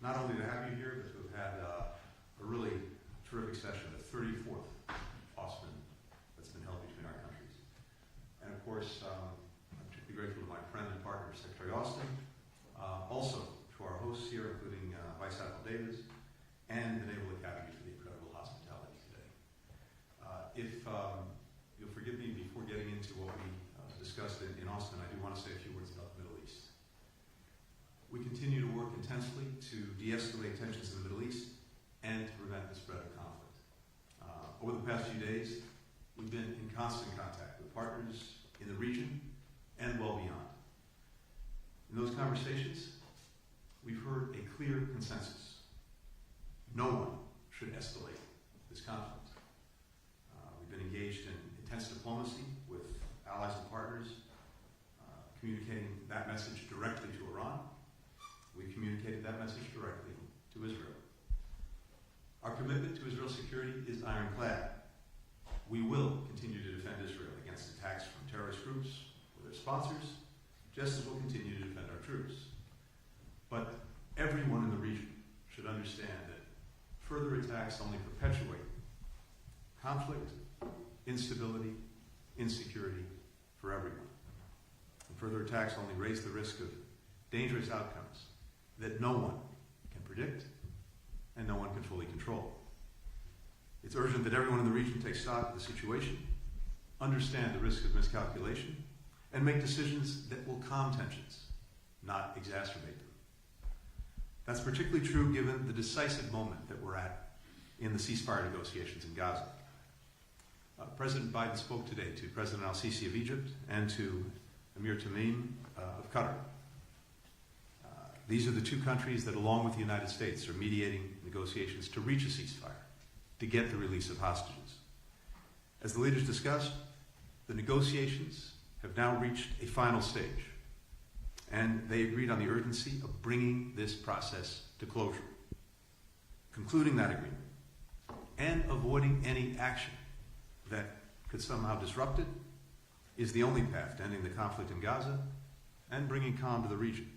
not only to have you here, but to have had a really terrific session, the 34th Austin that's been held between our countries. And of course, I'm particularly grateful to my friend and partner, Secretary Austin, also to our hosts here, including Vice Admiral Davis, and the Naval Academy for the incredible hospitality today. If you'll forgive me before getting into what we discussed in Austin, I do want to say a few words about the Middle East. We continue to work intensely to de-escalate tensions in the Middle East and to prevent the spread of conflict. Over the past few days, we've been in constant contact with partners in the region and well beyond. In those conversations, we've heard a clear consensus. No one should escalate this conflict. We've been engaged in intense diplomacy with allies and partners, communicating that message directly to Iran. We've communicated that message directly to Israel. Our commitment to Israel's security is ironclad. We will continue to defend Israel against attacks from terrorist groups or their sponsors, just as we'll continue to defend our troops. But everyone in the region should understand that further attacks only perpetuate conflict, instability, insecurity for everyone. And further attacks only raise the risk of dangerous outcomes that no one can predict and no one can fully control. It's urgent that everyone in the region take stock of the situation, understand the risk of miscalculation, and make decisions that will calm tensions, not exacerbate them. That's particularly true given the decisive moment that we're at in the ceasefire negotiations in Gaza. President Biden spoke today to President al-Sisi of Egypt and to Emir Tamim of Qatar. These are the two countries that, along with the United States, are mediating negotiations to reach a ceasefire, to get the release of hostages. As the leaders discussed, the negotiations have now reached a final stage, and they agreed on the urgency of bringing this process to closure. Concluding that agreement and avoiding any action that could somehow disrupt it is the only path to ending the conflict in Gaza and bringing calm to the region.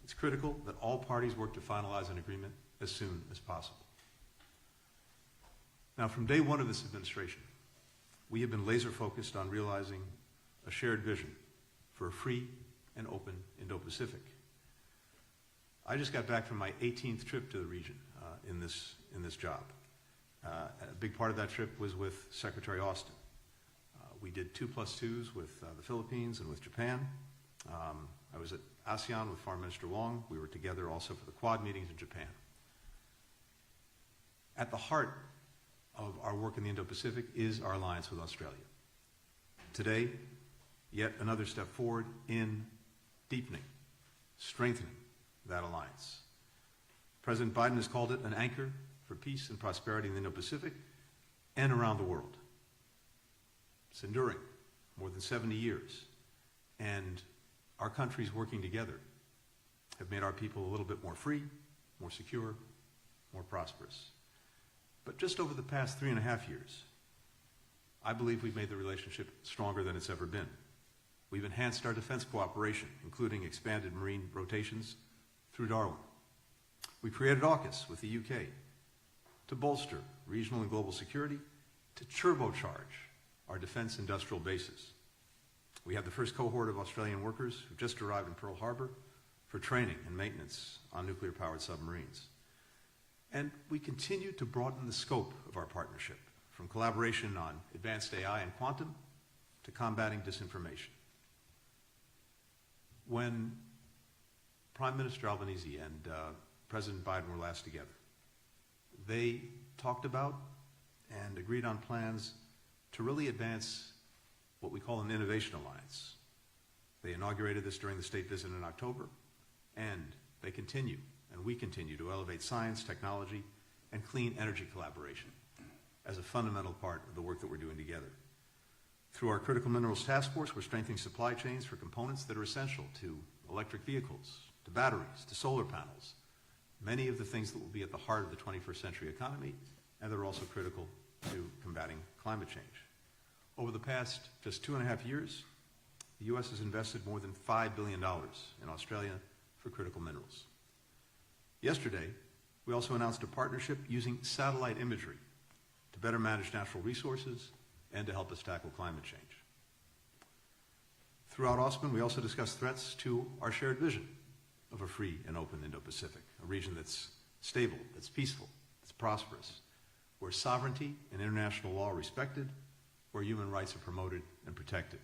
It's critical that all parties work to finalize an agreement as soon as possible. Now, from day one of this administration, we have been laser focused on realizing a shared vision for a free and open Indo-Pacific. I just got back from my 18th trip to the region in this job. A big part of that trip was with Secretary Austin. We did 2+2s with the Philippines and with Japan. I was at ASEAN with Foreign Minister Wong. We were together also for the Quad meetings in Japan. At the heart of our work in the Indo-Pacific is our alliance with Australia. Today, yet another step forward in deepening, strengthening that alliance. President Biden has called it an anchor for peace and prosperity in the Indo-Pacific and around the world. It's enduring, more than 70 years, and our countries working together have made our people a little bit more free, more secure, more prosperous. But just over the past 3.5 years, I believe we've made the relationship stronger than it's ever been. We've enhanced our defense cooperation, including expanded marine rotations through Darwin. We created AUKUS with the UK to bolster regional and global security, to turbocharge our defense industrial bases. We have the first cohort of Australian workers who just arrived in Pearl Harbor for training and maintenance on nuclear-powered submarines. And we continue to broaden the scope of our partnership, from collaboration on advanced AI and quantum to combating disinformation. When Prime Minister Albanese and President Biden were last together, they talked about and agreed on plans to really advance what we call an innovation alliance. They inaugurated this during the state visit in October, and they continue, and we continue to elevate science, technology, and clean energy collaboration as a fundamental part of the work that we're doing together. Through our Critical Minerals Task Force, we're strengthening supply chains for components that are essential to electric vehicles, to batteries, to solar panels, many of the things that will be at the heart of the 21st century economy, and they're also critical to combating climate change. Over the past just 2.5 years, the U.S. has invested more than $5 billion in Australia for critical minerals. Yesterday, we also announced a partnership using satellite imagery to better manage natural resources and to help us tackle climate change. Throughout OSPAN, we also discussed threats to our shared vision of a free and open Indo-Pacific, a region that's stable, that's peaceful, that's prosperous, where sovereignty and international law are respected, where human rights are promoted and protected.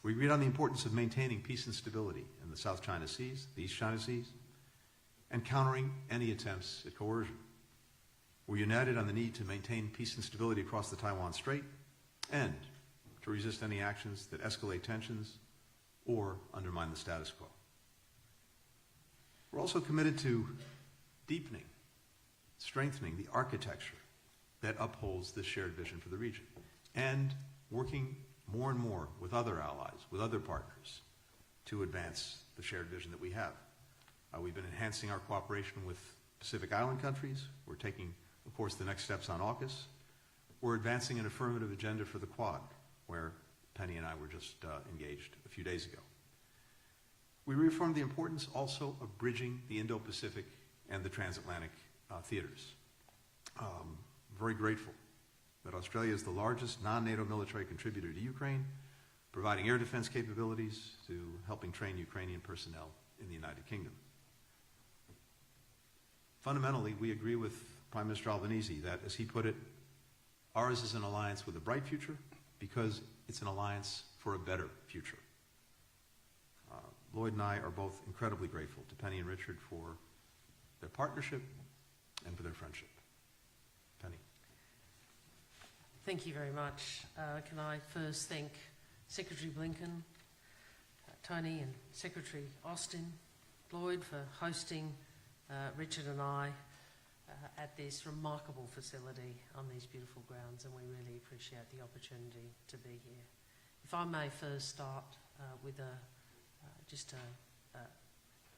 We agreed on the importance of maintaining peace and stability in the South China Seas, the East China Seas, and countering any attempts at coercion. We're united on the need to maintain peace and stability across the Taiwan Strait and to resist any actions that escalate tensions or undermine the status quo. We're also committed to deepening, strengthening the architecture that upholds this shared vision for the region and working more and more with other allies, with other partners, to advance the shared vision that we have. We've been enhancing our cooperation with Pacific Island countries. We're taking, of course, the next steps on AUKUS. We're advancing an affirmative agenda for the Quad, where Penny and I were just engaged a few days ago. We reaffirmed the importance also of bridging the Indo-Pacific and the transatlantic theaters. Very grateful that Australia is the largest non-NATO military contributor to Ukraine, providing air defense capabilities to helping train Ukrainian personnel in the United Kingdom. Fundamentally, we agree with Prime Minister Albanese that, as he put it, ours is an alliance with a bright future because it's an alliance for a better future. Lloyd and I are both incredibly grateful to Penny and Richard for their partnership and for their friendship. Penny. Thank you very much. Can I first thank Secretary Blinken, Tony and Secretary Austin, Lloyd for hosting Richard and I at this remarkable facility on these beautiful grounds, and we really appreciate the opportunity to be here. If I may first start with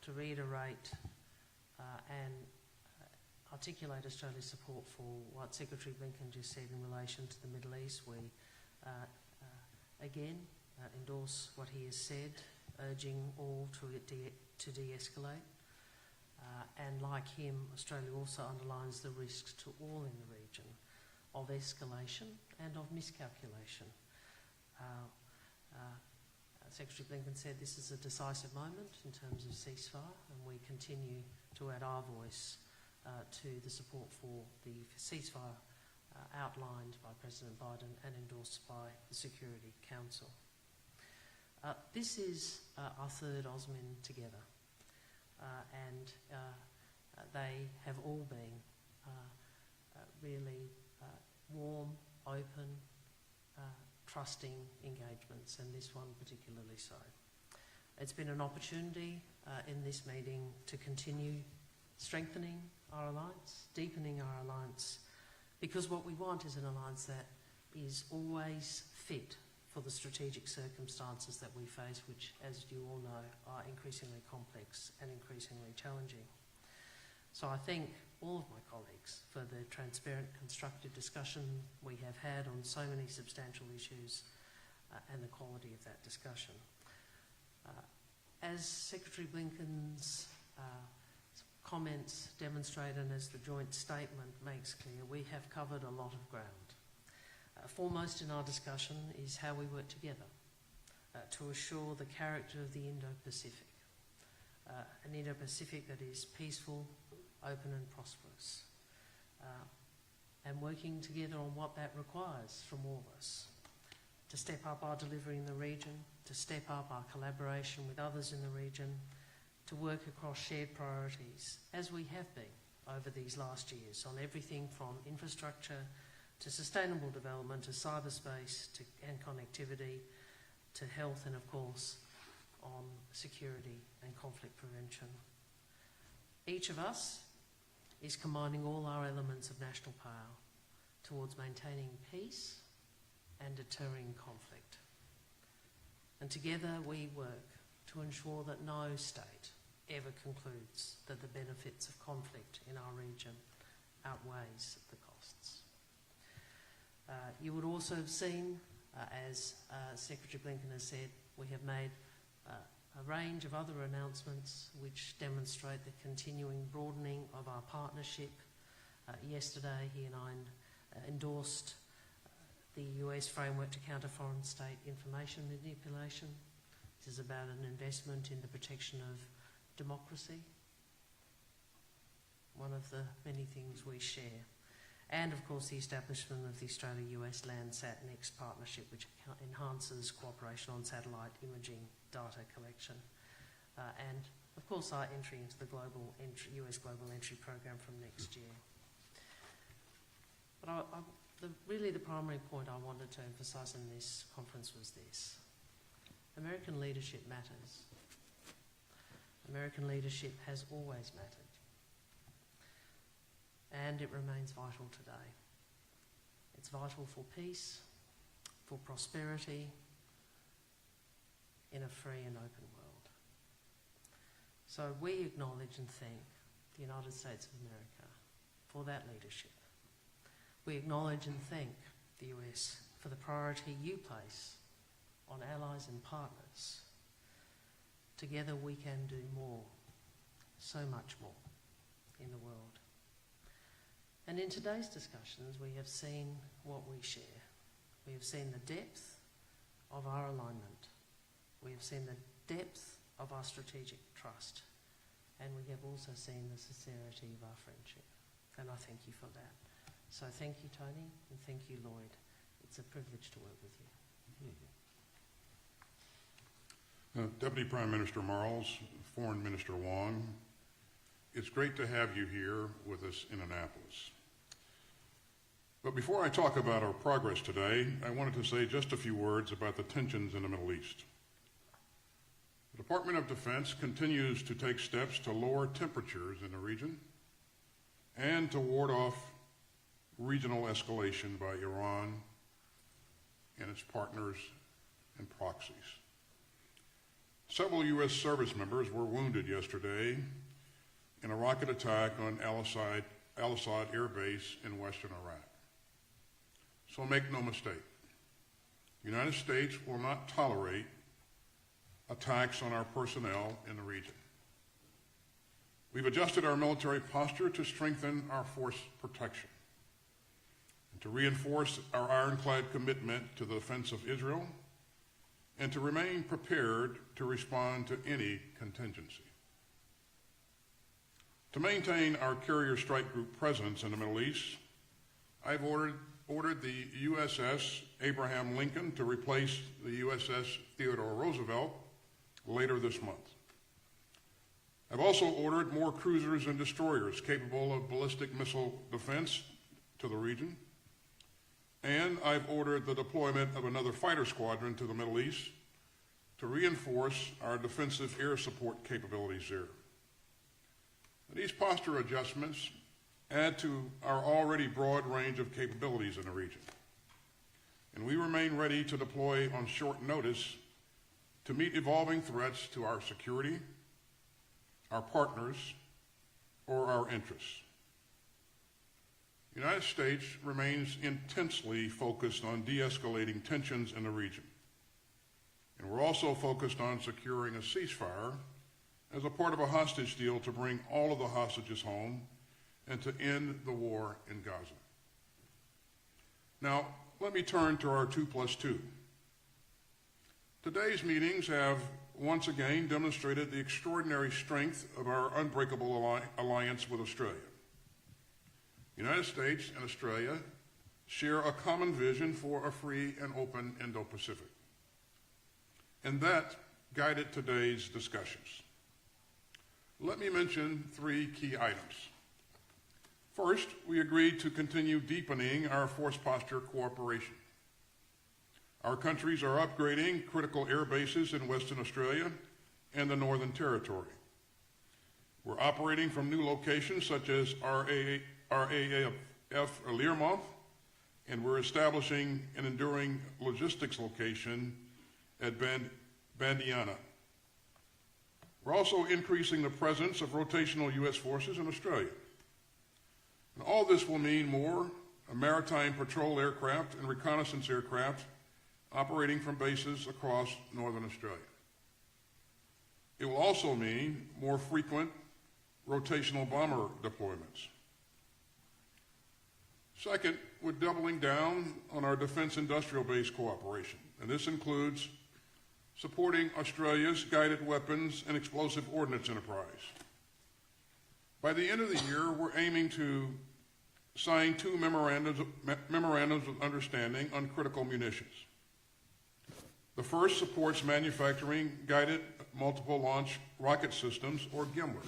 to reiterate and articulate Australia's support for what Secretary Blinken just said in relation to the Middle East. We again endorse what he has said, urging all to de-escalate. And like him, Australia also underlines the risks to all in the region of escalation and of miscalculation. Secretary Blinken said this is a decisive moment in terms of ceasefire, and we continue to add our voice to the support for the ceasefire outlined by President Biden and endorsed by the Security Council. This is our third OSMIN together, and they have all been really warm, open, trusting engagements, and this one particularly so. It's been an opportunity in this meeting to continue strengthening our alliance, deepening our alliance, because what we want is an alliance that is always fit for the strategic circumstances that we face, which, as you all know, are increasingly complex and increasingly challenging. So I thank all of my colleagues for the transparent, constructive discussion we have had on so many substantial issues and the quality of that discussion. As Secretary Blinken's comments demonstrate, and as the joint statement makes clear, we have covered a lot of ground. Foremost in our discussion is how we work together to assure the character of the Indo-Pacific, an Indo-Pacific that is peaceful, open and prosperous, and working together on what that requires from all of us, to step up our delivery in the region, to step up our collaboration with others in the region, to work across shared priorities, as we have been over these last years, on everything from infrastructure to sustainable development, to cyberspace, and connectivity, to health, and of course on security and conflict prevention. Each of us is combining all our elements of national power towards maintaining peace and deterring conflict. And together we work to ensure that no state ever concludes that the benefits of conflict in our region outweighs the costs. You would also have seen, as Secretary Blinken has said, we have made a range of other announcements which demonstrate the continuing broadening of our partnership. Yesterday, he and I endorsed the US framework to counter foreign state information manipulation. This is about an investment in the protection of democracy, one of the many things we share. And of course the establishment of the Australia-US Landsat Next partnership, which enhances cooperation on satellite imaging data collection. And of course our entry into the US Global Entry Program from next year. But really the primary point I wanted to emphasise in this conference was this. American leadership matters. American leadership has always mattered. And it remains vital today. It's vital for peace, for prosperity, in a free and open world. So we acknowledge and thank the United States of America for that leadership. We acknowledge and thank the US for the priority you place on allies and partners. Together we can do more, so much more, in the world. And in today's discussions, we have seen what we share. We have seen the depth of our alignment. We have seen the depth of our strategic trust. And we have also seen the sincerity of our friendship. And I thank you for that. So thank you, Tony, and thank you, Lloyd. It's a privilege to work with you. Deputy Prime Minister Marles, Foreign Minister Wong, it's great to have you here with us in Annapolis. But before I talk about our progress today, I wanted to say just a few words about the tensions in the Middle East. The Department of Defense continues to take steps to lower temperatures in the region and to ward off regional escalation by Iran and its partners and proxies. Several U.S. service members were wounded yesterday in a rocket attack on Al-Assad Air Base in western Iraq. So make no mistake, the United States will not tolerate attacks on our personnel in the region. We've adjusted our military posture to strengthen our force protection and to reinforce our ironclad commitment to the defense of Israel and to remain prepared to respond to any contingency. To maintain our carrier strike group presence in the Middle East, I've ordered the USS Abraham Lincoln to replace the USS Theodore Roosevelt later this month. I've also ordered more cruisers and destroyers capable of ballistic missile defense to the region, and I've ordered the deployment of another fighter squadron to the Middle East to reinforce our defensive air support capabilities there. These posture adjustments add to our already broad range of capabilities in the region, and we remain ready to deploy on short notice to meet evolving threats to our security, our partners, or our interests. The United States remains intensely focused on de-escalating tensions in the region, and we're also focused on securing a ceasefire as a part of a hostage deal to bring all of the hostages home and to end the war in Gaza. Now, let me turn to our 2+2. Today's meetings have once again demonstrated the extraordinary strength of our unbreakable alliance with Australia. The United States and Australia share a common vision for a free and open Indo-Pacific, and that guided today's discussions. Let me mention 3 key items. First, we agreed to continue deepening our force posture cooperation. Our countries are upgrading critical air bases in Western Australia and the Northern Territory. We're operating from new locations such as RAAF Learmonth, and we're establishing an enduring logistics location at Bandiana. We're also increasing the presence of rotational U.S. forces in Australia. And all this will mean more maritime patrol aircraft and reconnaissance aircraft operating from bases across Northern Australia. It will also mean more frequent rotational bomber deployments. Second, we're doubling down on our defense industrial base cooperation, and this includes supporting Australia's guided weapons and explosive ordnance enterprise. By the end of the year, we're aiming to sign 2 memorandums of understanding on critical munitions. The first supports manufacturing guided multiple launch rocket systems, or GMLRS,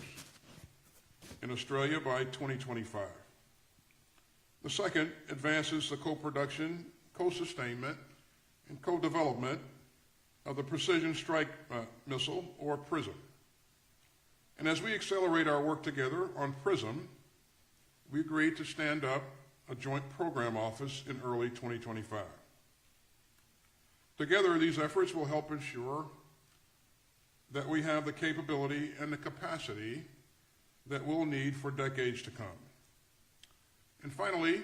in Australia by 2025. The second advances the co-production, co-sustainment, and co-development of the Precision Strike Missile, or PrSM. And as we accelerate our work together on PrSM, we agreed to stand up a joint program office in early 2025. Together, these efforts will help ensure that we have the capability and the capacity that we'll need for decades to come. And finally,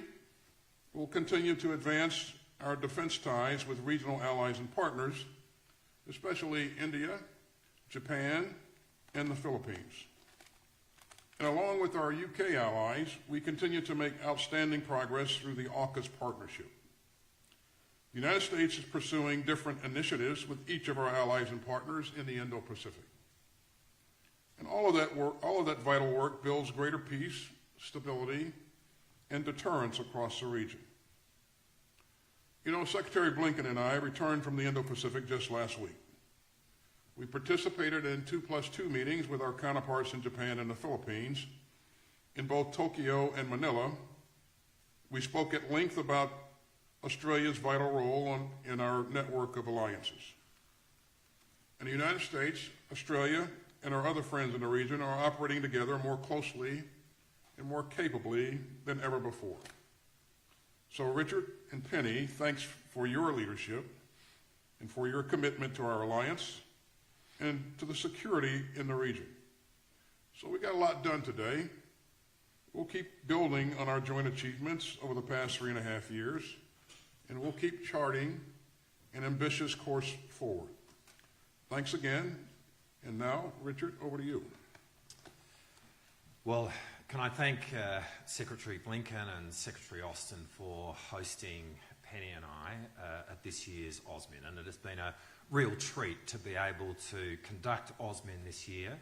we'll continue to advance our defense ties with regional allies and partners, especially India, Japan, and the Philippines. And along with our UK allies, we continue to make outstanding progress through the AUKUS partnership. The United States is pursuing different initiatives with each of our allies and partners in the Indo-Pacific. And all of that vital work builds greater peace, stability, and deterrence across the region. You know, Secretary Blinken and I returned from the Indo-Pacific just last week. We participated in 2+2 meetings with our counterparts in Japan and the Philippines. In both Tokyo and Manila, we spoke at length about Australia's vital role in our network of alliances. And the United States, Australia, and our other friends in the region are operating together more closely and more capably than ever before. So Richard and Penny, thanks for your leadership and for your commitment to our alliance and to the security in the region. So we got a lot done today. We'll keep building on our joint achievements over the past 3.5 years, and we'll keep charting an ambitious course forward. Thanks again, and now, Richard, over to you. Well, can I thank Secretary Blinken and Secretary Austin for hosting Penny and I at this year's AUSMIN, and it has been a real treat to be able to conduct AUSMIN this year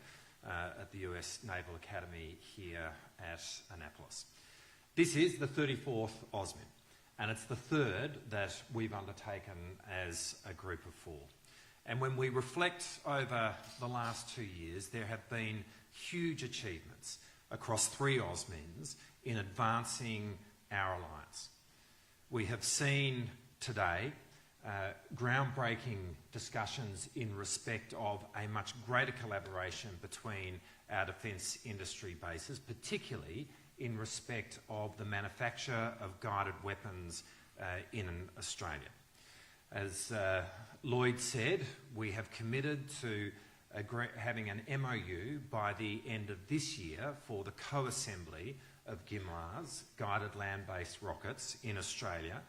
at the US Naval Academy here at Annapolis. This is the 34th AUSMIN, and it's the third that we've undertaken as a group of 4. And when we reflect over the last 2 years, there have been huge achievements across 3 AUSMINs in advancing our alliance. We have seen today groundbreaking discussions in respect of a much greater collaboration between our defence industry bases, particularly in respect of the manufacture of guided weapons in Australia. As Lloyd said, we have committed to having an MOU by the end of this year for the co-assembly of GMLRS, guided land-based rockets, in Australia,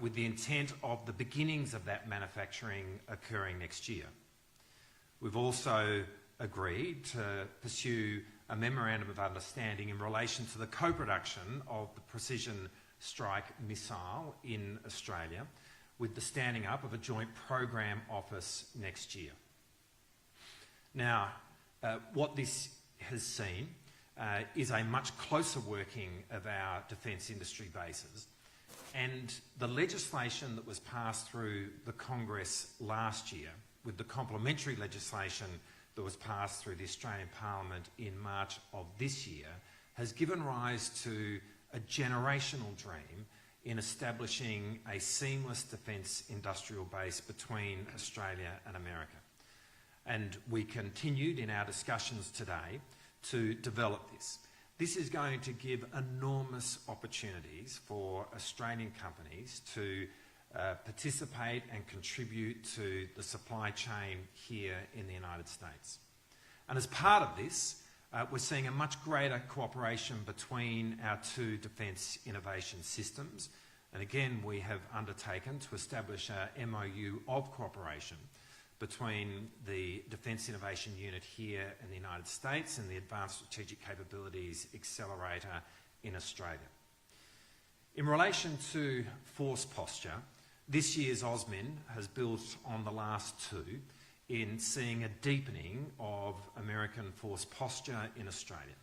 with the intent of the beginnings of that manufacturing occurring next year. We've also agreed to pursue a memorandum of understanding in relation to the co-production of the Precision Strike Missile in Australia, with the standing up of a joint program office next year. Now, what this has seen is a much closer working of our defence industry bases, and the legislation that was passed through the Congress last year, with the complementary legislation that was passed through the Australian Parliament in March of this year, has given rise to a generational dream in establishing a seamless defence industrial base between Australia and America. And we continued in our discussions today to develop this. This is going to give enormous opportunities for Australian companies to participate and contribute to the supply chain here in the United States. And as part of this, we're seeing a much greater cooperation between our 2 defence innovation systems. And again, we have undertaken to establish a MOU of cooperation between the Defence Innovation Unit here in the United States and the Advanced Strategic Capabilities Accelerator in Australia. In relation to force posture, this year's AUSMIN has built on the last two in seeing a deepening of American force posture in Australia.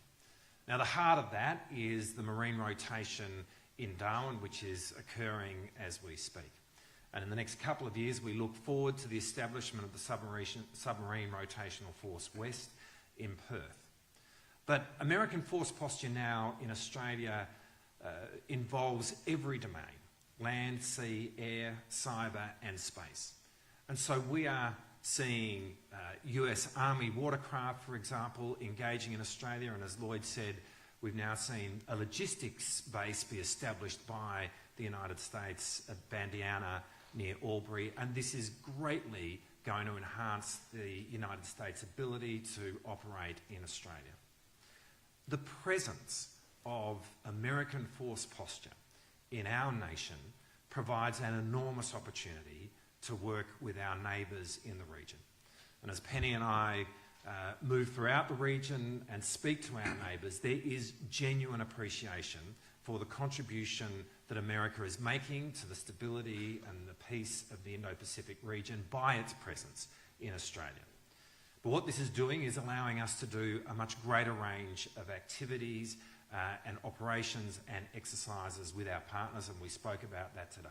Now, the heart of that is the marine rotation in Darwin, which is occurring as we speak. And in the next couple of years, we look forward to the establishment of the Submarine Rotational Force West in Perth. But American force posture now in Australia involves every domain: land, sea, air, cyber and space. And so we are seeing US Army watercraft, for example, engaging in Australia, and as Lloyd said, we've now seen a logistics base be established by the United States at Bandiana near Albury, and this is greatly going to enhance the United States' ability to operate in Australia. The presence of American force posture in our nation provides an enormous opportunity to work with our neighbours in the region. And as Penny and I move throughout the region and speak to our neighbours, there is genuine appreciation for the contribution that America is making to the stability and the peace of the Indo-Pacific region by its presence in Australia. But what this is doing is allowing us to do a much greater range of activities and operations and exercises with our partners, and we spoke about that today.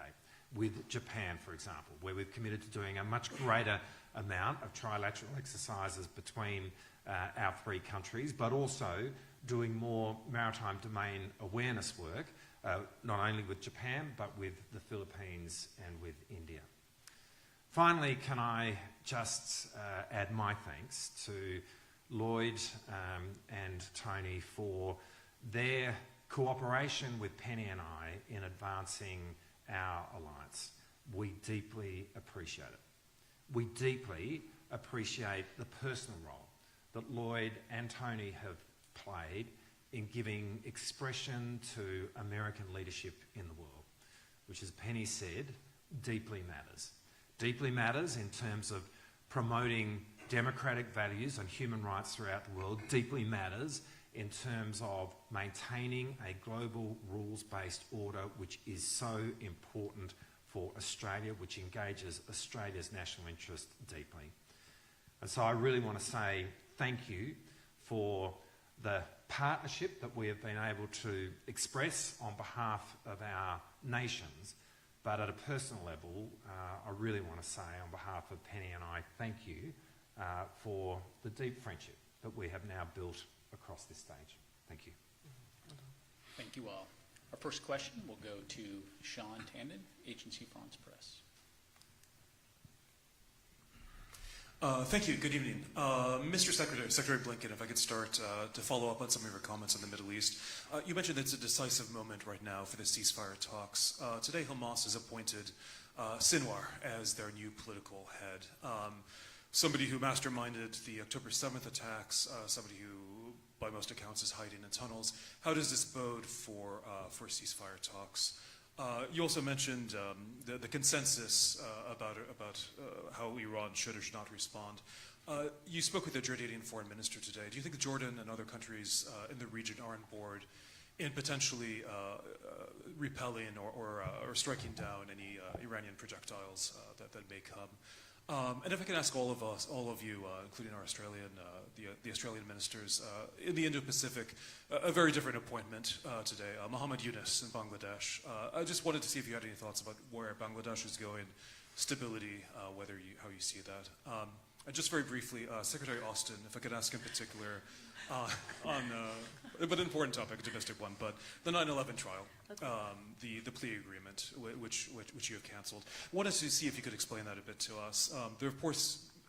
With Japan, for example, where we've committed to doing a much greater amount of trilateral exercises between our three countries, but also doing more maritime domain awareness work, not only with Japan, but with the Philippines and with India. Finally, can I just add my thanks to Lloyd and Tony for their cooperation with Penny and I in advancing our alliance. We deeply appreciate it. We deeply appreciate the personal role that Lloyd and Tony have played in giving expression to American leadership in the world, which, as Penny said, deeply matters. Deeply matters in terms of promoting democratic values and human rights throughout the world. Deeply matters in terms of maintaining a global rules-based order, which is so important for Australia, which engages Australia's national interest deeply. And so I really want to say thank you for the partnership that we have been able to express on behalf of our nations, but at a personal level, I really want to say on behalf of Penny and I, thank you for the deep friendship that we have now built across this stage. Thank you. Thank you all. Our first question will go to Sean Tandon, Agency France Press. Thank you. Good evening. Mr. Secretary Blinken, if I could start to follow up on some of your comments on the Middle East. You mentioned it's a decisive moment right now for the ceasefire talks. Today, Hamas has appointed Sinwar as their new political head. Somebody who masterminded the October 7th attacks, somebody who, by most accounts, is hiding in tunnels. How does this bode for ceasefire talks? You also mentioned the consensus about how Iran should or should not respond. You spoke with the Jordanian foreign minister today. Do you think Jordan and other countries in the region are on board in potentially repelling or striking down any Iranian projectiles that may come? And if I can ask all of you, including our the Australian ministers, in the Indo-Pacific, a very different appointment today, Muhammad Yunus in Bangladesh. I just wanted to see if you had any thoughts about where Bangladesh is going, stability, how you see that. And just very briefly, Secretary Austin, if I could ask in particular on an important topic, a domestic one, but the 9/11 trial, the plea agreement, which you have canceled. I wanted to see if you could explain that a bit to us. There have,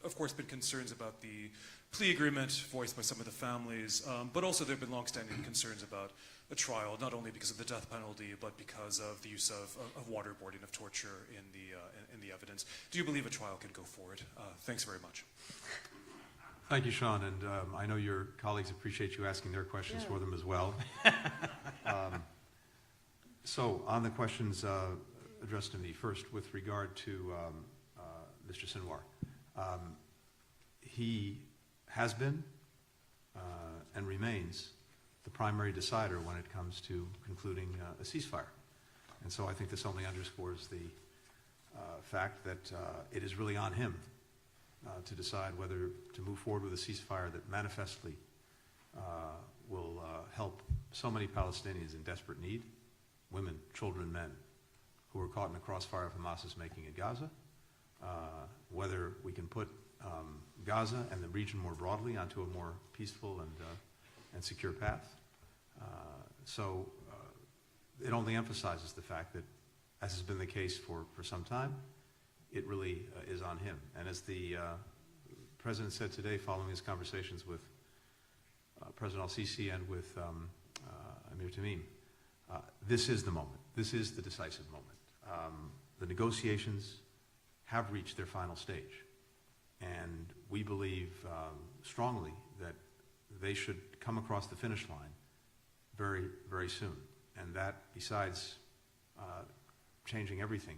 of course, been concerns about the plea agreement voiced by some of the families, but also there have been longstanding concerns about a trial, not only because of the death penalty, but because of the use of waterboarding, of torture in the evidence. Do you believe a trial can go forward? Thanks very much. Thank you, Sean, and I know your colleagues appreciate you asking their questions for them as well. So on the questions addressed to me, first with regard to Mr. Sinwar, He has been and remains the primary decider when it comes to concluding a ceasefire. And so I think this only underscores the fact that it is really on him to decide whether to move forward with a ceasefire that manifestly will help so many Palestinians in desperate need, women, children, men, who are caught in the crossfire of Hamas is making at Gaza, whether we can put Gaza and the region more broadly onto a more peaceful and secure path. So it only emphasizes the fact that, as has been the case for some time, it really is on him. And as the President said today following his conversations with President al-Sisi and with Amir Tamim, this is the moment. This is the decisive moment. The negotiations have reached their final stage, and we believe strongly that they should come across the finish line very, very soon. And that, besides changing everything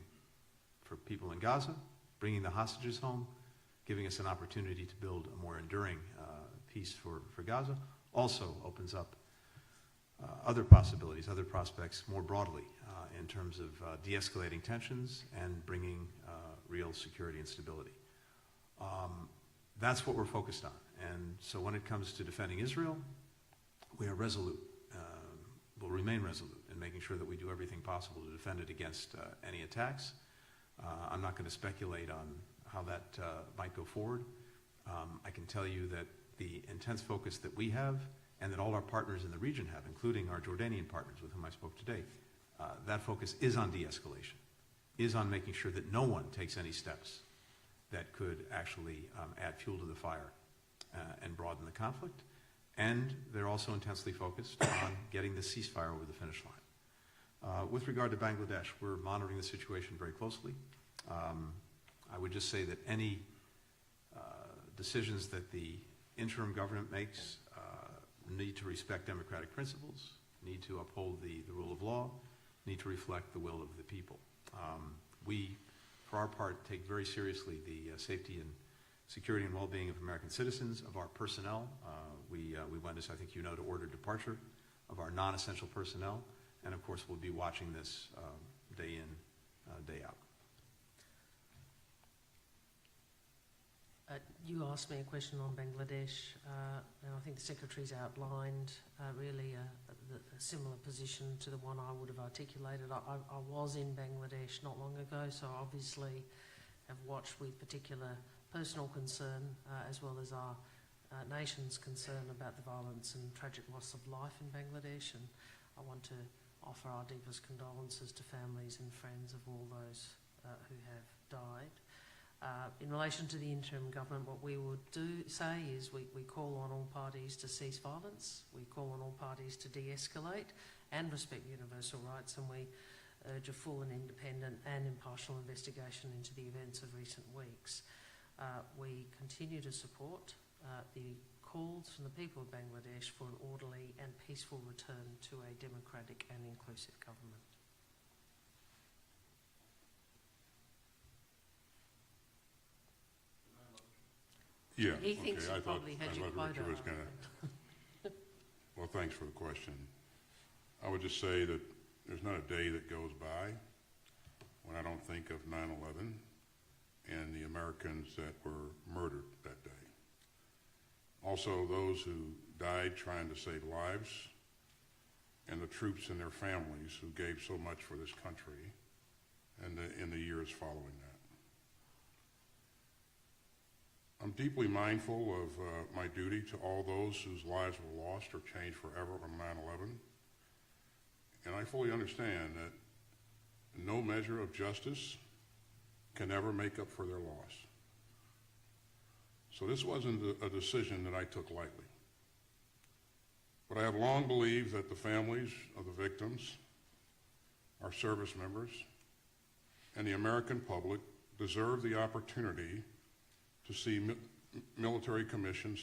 for people in Gaza, bringing the hostages home, giving us an opportunity to build a more enduring peace for Gaza, also opens up other possibilities, other prospects more broadly in terms of de-escalating tensions and bringing real security and stability. That's what we're focused on. And so when it comes to defending Israel, we are resolute. We'll remain resolute in making sure that we do everything possible to defend it against any attacks. I'm not going to speculate on how that might go forward. I can tell you that the intense focus that we have and that all our partners in the region have, including our Jordanian partners with whom I spoke today, that focus is on de-escalation, is on making sure that no one takes any steps that could actually add fuel to the fire and broaden the conflict. And they're also intensely focused on getting the ceasefire over the finish line. With regard to Bangladesh, we're monitoring the situation very closely. I would just say that any decisions that the interim government makes need to respect democratic principles, need to uphold the rule of law, need to reflect the will of the people. We, for our part, take very seriously the safety and security and well-being of American citizens, of our personnel. We went, as I think you know, to order departure of our non-essential personnel, and of course we'll be watching this day in, day out. You asked me a question on Bangladesh, and I think the Secretary's outlined really a similar position to the one I would have articulated. I was in Bangladesh not long ago, so obviously have watched with particular personal concern, as well as our nation's concern about the violence and tragic loss of life in Bangladesh, and I want to offer our deepest condolences to families and friends of all those who have died. In relation to the interim government, what we would say is we call on all parties to cease violence, we call on all parties to de-escalate and respect universal rights, and we urge a full and independent and impartial investigation into the events of recent weeks. We continue to support the calls from the people of Bangladesh for an orderly and peaceful return to a democratic and inclusive government. Yeah, He okay. thinks he I thought probably had your quota. Richard was going to. Well, thanks for the question. I would just say that there's not a day that goes by when I don't think of 9/11 and the Americans that were murdered that day. Also, those who died trying to save lives, and the troops and their families who gave so much for this country in the years following that. I'm deeply mindful of my duty to all those whose lives were lost or changed forever on 9/11. And I fully understand that no measure of justice can ever make up for their loss. So this wasn't a decision that I took lightly. But I have long believed that the families of the victims, our service members, and the American public deserve the opportunity to see military commission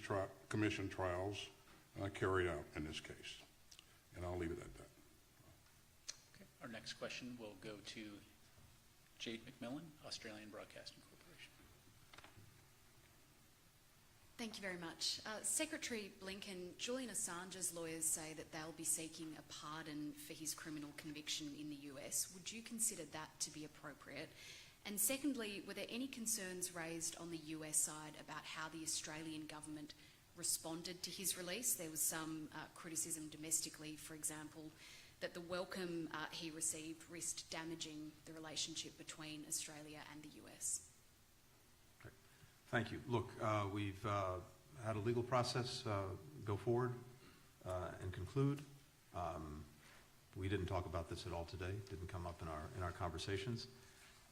trials carried out in this case. And I'll leave it at that. Okay. Our next question will go to Jade McMillan, Australian Broadcasting Corporation. Thank you very much. Secretary Blinken, Julian Assange's lawyers say that they'll be seeking a pardon for his criminal conviction in the US. Would you consider that to be appropriate? And secondly, were there any concerns raised on the US side about how the Australian government responded to his release? There was some criticism domestically, for example, that the welcome he received risked damaging the relationship between Australia and the US. Thank you. Look, we've had a legal process go forward and conclude. We didn't talk about this at all today. It didn't come up in our conversations.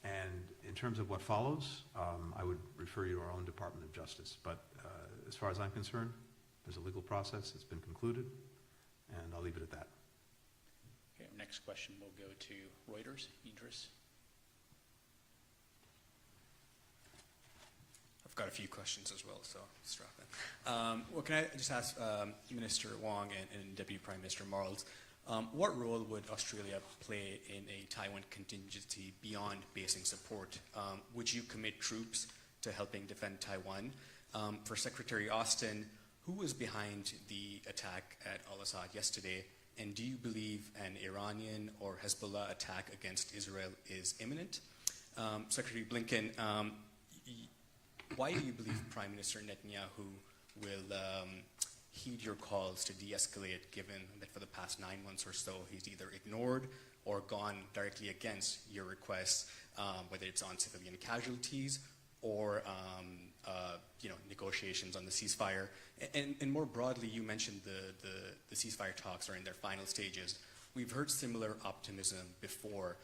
And in terms of what follows, I would refer you to our own Department of Justice. But as far as I'm concerned, there's a legal process that's been concluded, and I'll leave it at that. Okay, our next question will go to Reuters. Idris. I've got a few questions as well, so strap in. Well, can I just ask Minister Wong and Deputy Prime Minister Marles, what role would Australia play in a Taiwan contingency beyond basing support? Would you commit troops to helping defend Taiwan? For Secretary Austin, who was behind the attack at Al-Assad yesterday? And do you believe an Iranian or Hezbollah attack against Israel is imminent? Secretary Blinken, why do you believe Prime Minister Netanyahu will heed your calls to de-escalate, given that for the past 9 months or so he's either ignored or gone directly against your requests, whether it's on civilian casualties or negotiations on the ceasefire? And more broadly, you mentioned the ceasefire talks are in their final stages. We've heard similar optimism before.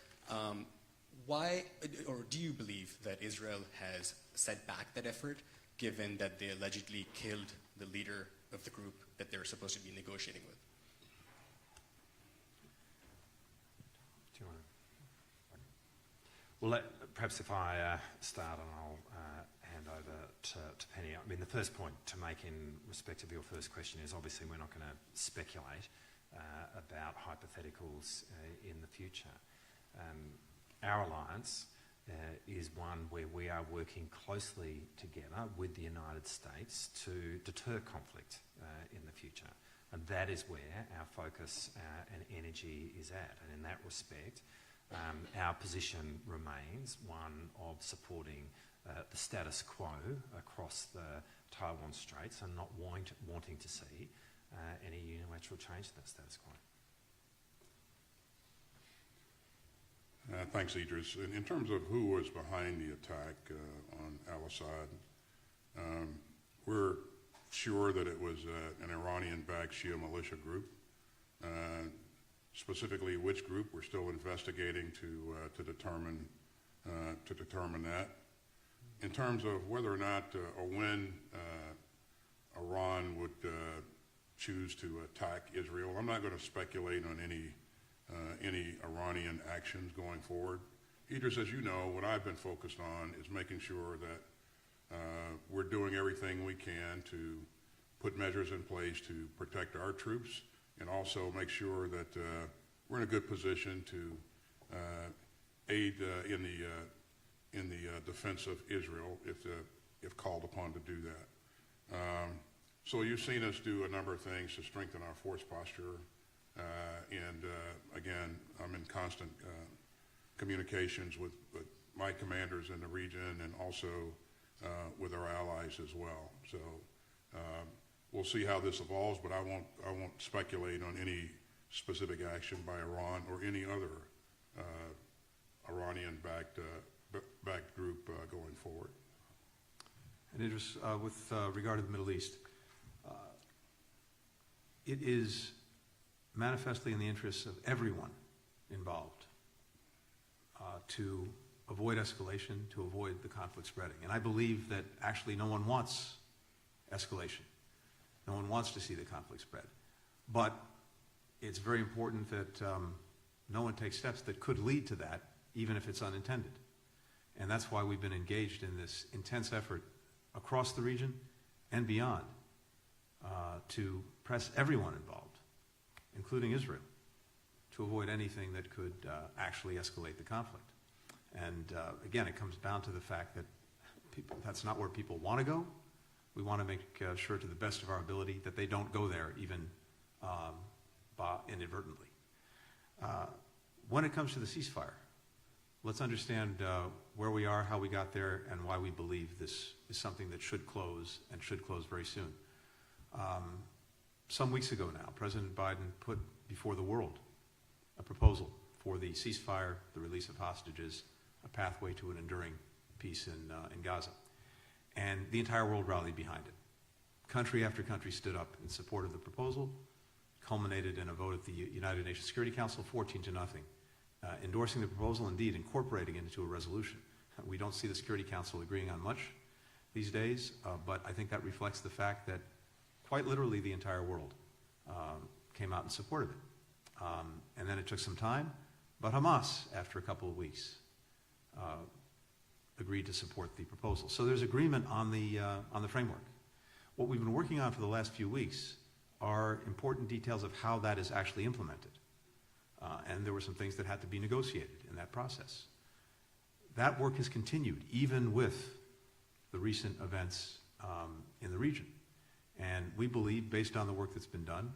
Why, or do you believe that Israel has set back that effort, given that they allegedly killed the leader of the group that they're supposed to be negotiating with? Do you want to? Well, perhaps if I start and I'll hand over to Penny. I mean, the first point to make in respect of your first question is obviously we're not going to speculate about hypotheticals in the future. Our alliance is one where we are working closely together with the United States to deter conflict in the future. And that is where our focus and energy is at. And in that respect, our position remains one of supporting the status quo across the Taiwan Straits and not wanting to see any unilateral change to that status quo. Thanks, Idris. In terms of who was behind the attack on Al-Assad, we're sure that it was an Iranian-backed Shia militia group. Specifically, which group, we're still investigating to determine that. In terms of whether or not or when Iran would choose to attack Israel, I'm not going to speculate on any Iranian actions going forward. Idris, as you know, what I've been focused on is making sure that we're doing everything we can to put measures in place to protect our troops and also make sure that we're in a good position to aid in the defense of Israel if called upon to do that. So you've seen us do a number of things to strengthen our force posture. Again, I'm in constant communications with my commanders in the region and also with our allies as well. So we'll see how this evolves, but I won't speculate on any specific action by Iran or any other Iranian-backed group going forward. And Idris, with regard to the Middle East, it is manifestly in the interests of everyone involved to avoid escalation, to avoid the conflict spreading. And I believe that actually no one wants escalation. No one wants to see the conflict spread. But it's very important that no one takes steps that could lead to that, even if it's unintended. And that's why we've been engaged in this intense effort across the region and beyond to press everyone involved, including Israel, to avoid anything that could actually escalate the conflict. And again, it comes down to the fact that that's not where people want to go, We want to make sure to the best of our ability that they don't go there even inadvertently. When it comes to the ceasefire, let's understand where we are, how we got there, and why we believe this is something that should close, and should close very soon. Some weeks ago now, President Biden put before the world a proposal for the ceasefire, the release of hostages, a pathway to an enduring peace in Gaza. And the entire world rallied behind it. Country after country stood up in support of the proposal, culminated in a vote at the United Nations Security Council, 14-0, endorsing the proposal, indeed incorporating it into a resolution. We don't see the Security Council agreeing on much these days, but I think that reflects the fact that quite literally the entire world came out in support of it. And then it took some time, but Hamas, after a couple of weeks, agreed to support the proposal. So there's agreement on the framework. What we've been working on for the last few weeks are important details of how that is actually implemented. And there were some things that had to be negotiated in that process. That work has continued, even with the recent events in the region. And we believe, based on the work that's been done,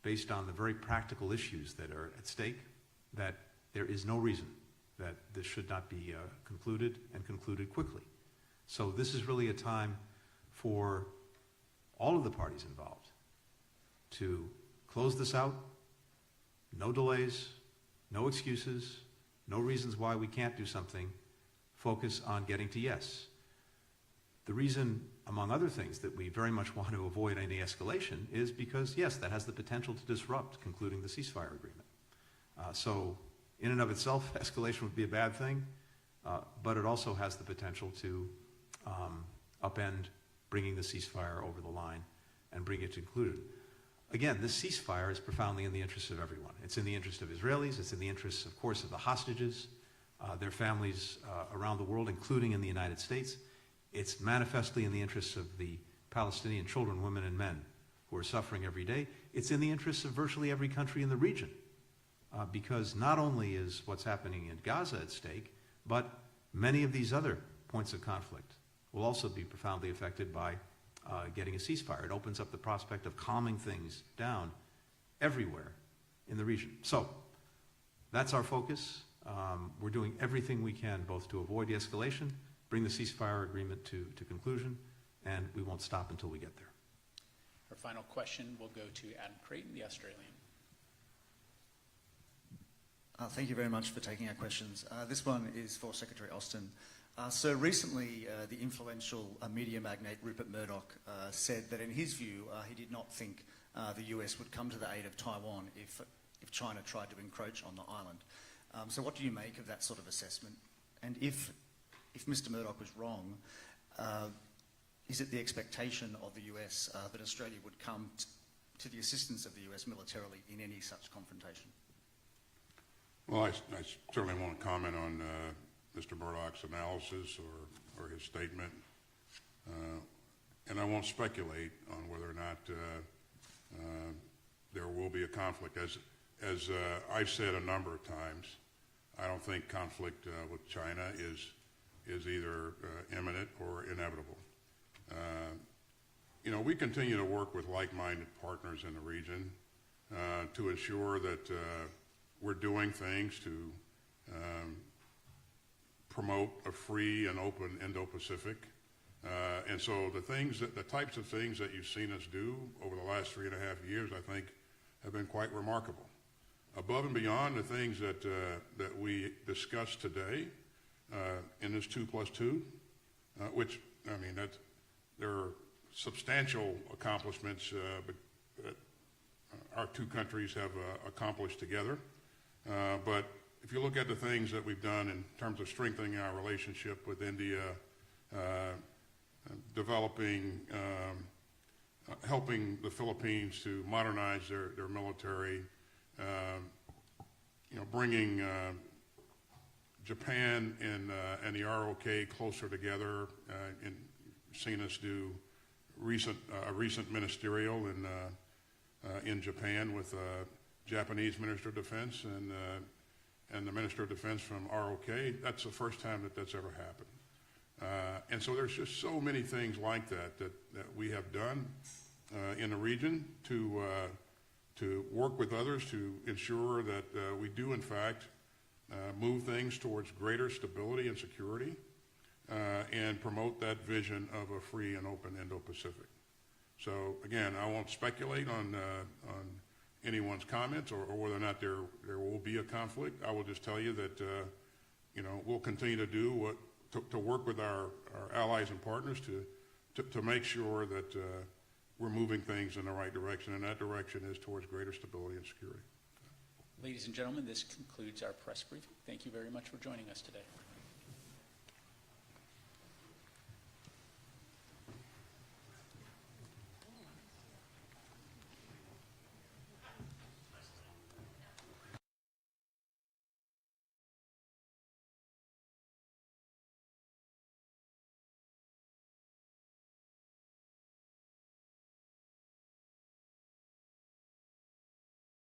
based on the very practical issues that are at stake, that there is no reason that this should not be concluded, and concluded quickly. So this is really a time for all of the parties involved to close this out. No delays, no excuses, no reasons why we can't do something. Focus on getting to yes. The reason, among other things, that we very much want to avoid any escalation is because, yes, that has the potential to disrupt concluding the ceasefire agreement. So in and of itself, escalation would be a bad thing, but it also has the potential to upend bringing the ceasefire over the line and bring it to conclusion. Again, this ceasefire is profoundly in the interest of everyone. It's in the interest of Israelis. It's in the interest, of course, of the hostages, their families around the world, including in the United States. It's manifestly in the interests of the Palestinian children, women, and men who are suffering every day. It's in the interests of virtually every country in the region, because not only is what's happening in Gaza at stake, but many of these other points of conflict will also be profoundly affected by getting a ceasefire. It opens up the prospect of calming things down everywhere in the region. So that's our focus. We're doing everything we can both to avoid the escalation, bring the ceasefire agreement to conclusion, and we won't stop until we get there. Our final question will go to Adam Creighton, the Australian. Thank you very much for taking our questions. This one is for Secretary Austin. So recently, the influential media magnate Rupert Murdoch said that in his view, he did not think the US would come to the aid of Taiwan if China tried to encroach on the island. So what do you make of that sort of assessment? And if Mr. Murdoch was wrong, is it the expectation of the US that Australia would come to the assistance of the US militarily in any such confrontation? Well, I certainly won't comment on Mr. Murdoch's analysis or his statement, and I won't speculate on whether or not there will be a conflict. As I've said a number of times, I don't think conflict with China is either imminent or inevitable. We continue to work with like-minded partners in the region to ensure that we're doing things to promote a free and open Indo-Pacific. And so the types of things that you've seen us do over the last 3.5 years, I think, have been quite remarkable. Above and beyond the things that we discussed today in this 2+2, which, I mean, there are substantial accomplishments that our two countries have accomplished together. But if you look at the things that we've done in terms of strengthening our relationship with India, developing, helping the Philippines to modernize their military, bringing Japan and the ROK closer together, and seeing us do a recent ministerial in Japan with Japanese Minister of Defense and the Minister of Defense from ROK. That's the first time that's ever happened. And so there's just so many things like that we have done in the region to work with others to ensure that we do, in fact, move things towards greater stability and security and promote that vision of a free and open Indo-Pacific. So again, I won't speculate on anyone's comments or whether or not there will be a conflict. I will just tell you that we'll continue to do to work with our allies and partners to make sure that we're moving things in the right direction, and that direction is towards greater stability and security. Ladies and gentlemen, this concludes our press briefing. Thank you very much for joining us today.